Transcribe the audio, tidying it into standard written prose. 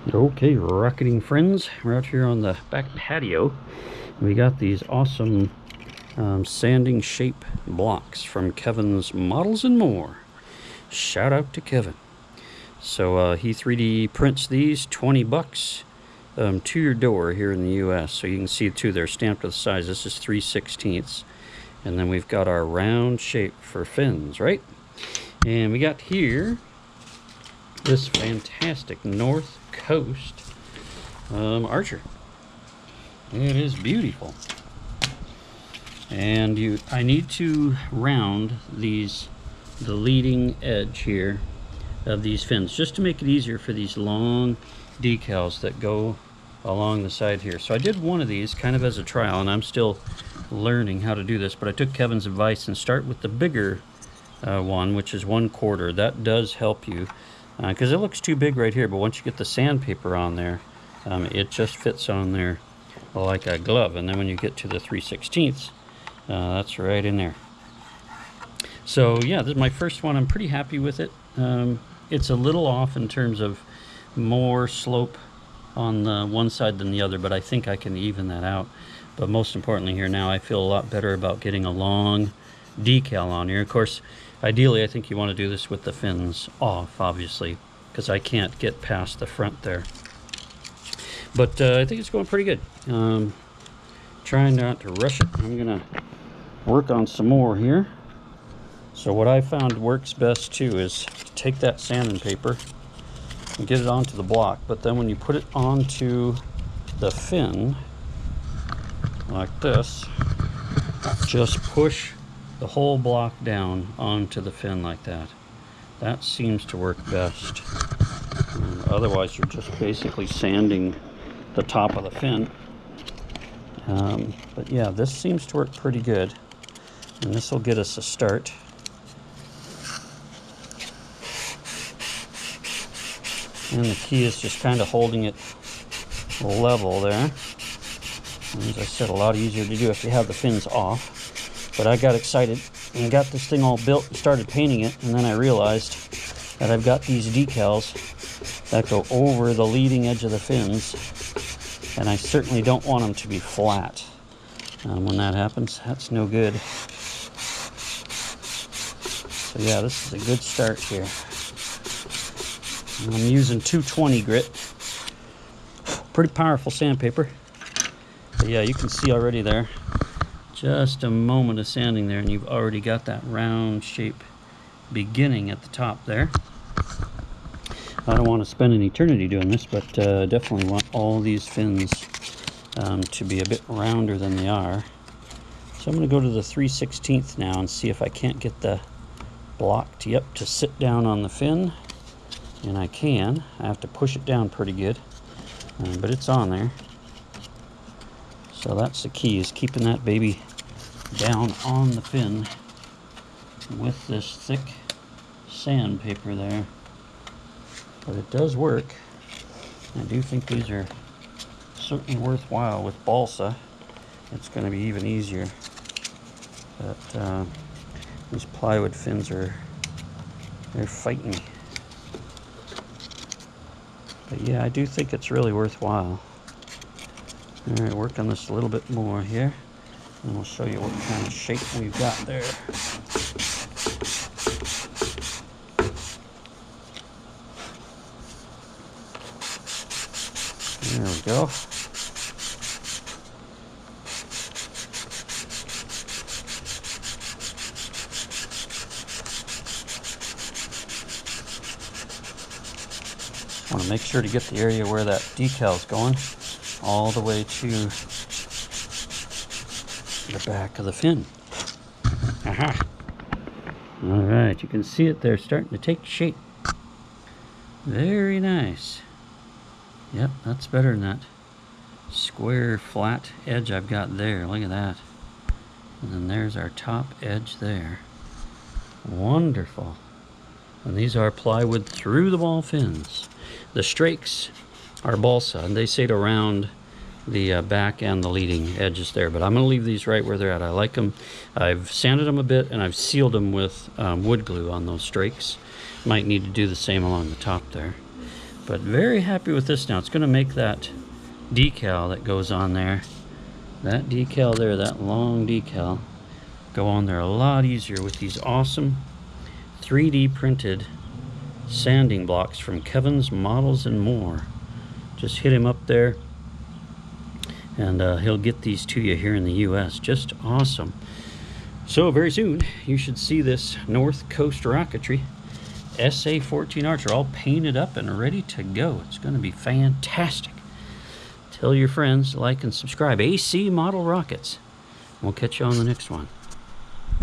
Okay, rocketing friends, we're out here on the back patio. We got these awesome sanding shape blocks from Kevin's Models and More. Shout out to Kevin. So he 3D prints these, 20 bucks to your door here in the US. So you can see too, they're stamped to the size. This is 3/16. And then we've got our round shape for fins, right? And we got here this fantastic North Coast Archer. It is beautiful. And I need to round the leading edge here of these fins, just to make it easier for these long decals that go along the side here. So I did one of these kind of as a trial, and I'm still learning how to do this, but I took Kevin's advice and start with the bigger one, which is 1/4. That does help you because it looks too big right here, but once you get the sandpaper on there, it just fits on there like a glove. And then when you get to the 3/16, that's right in there. So yeah, this is my first one. I'm pretty happy with it. It's a little off in terms of more slope on the one side than the other, but I think I can even that out. But most importantly here now, I feel a lot better about getting a long decal on here. Of course, ideally I think you want to do this with the fins off, obviously, because I can't get past the front there. But I think it's going pretty good. Trying not to rush it. I'm gonna work on some more here. So what I found works best too is to take that sanding paper and get it onto the block, but then when you put it onto the fin like this, just push the whole block down onto the fin like that. That seems to work best. Otherwise you're just basically sanding the top of the fin. But yeah, this seems to work pretty good, and this will get us a start. And the key is just kind of holding it level there. And as I said, a lot easier to do if you have the fins off. But I got excited and got this thing all built and started painting it, and then I realized that I've got these decals that go over the leading edge of the fins, and I certainly don't want them to be flat. When that happens, that's no good. So yeah, this is a good start here. I'm using 220 grit. Pretty powerful sandpaper. But yeah, you can see already there, just a moment of sanding there, and you've already got that round shape beginning at the top there. I don't want to spend an eternity doing this, but definitely want all these fins to be a bit rounder than they are. So I'm going to go to the 3/16 now and see if I can't get the block to sit down on the fin. And I can. I have to push it down pretty good, but it's on there. So that's the key, is keeping that baby down on the fin with this thick sandpaper there. But it does work. I do think these are certainly worthwhile. With balsa, it's going to be even easier. But these plywood fins they're fighting me. But yeah, I do think it's really worthwhile. All right, work on this a little bit more here, and we'll show you what kind of shape we've got there. There we go. Want to make sure to get the area where that decal's going all the way to the back of the fin. Aha! All right, you can see it there starting to take shape. Very nice. Yep, that's better than that square flat edge I've got there. Look at that. And then there's our top edge there. Wonderful. And these are plywood through the ball fins. The strakes are balsa, and they say to round the back and the leading edges there, but I'm going to leave these right where they're at. I like them. I've sanded them a bit, and I've sealed them with wood glue on those strakes. Might need to do the same along the top there. But very happy with this now. It's going to make that decal that goes on there, that decal there, that long decal, go on there a lot easier with these awesome 3D printed sanding blocks from Kevin's Models and More. Just hit him up there and he'll get these to you here in the US. Just awesome. So very soon you should see this North Coast rocketry SA-14 Archer all painted up and ready to go. It's going to be fantastic. Tell your friends, like and subscribe. AC Model Rockets. We'll catch you on the next one.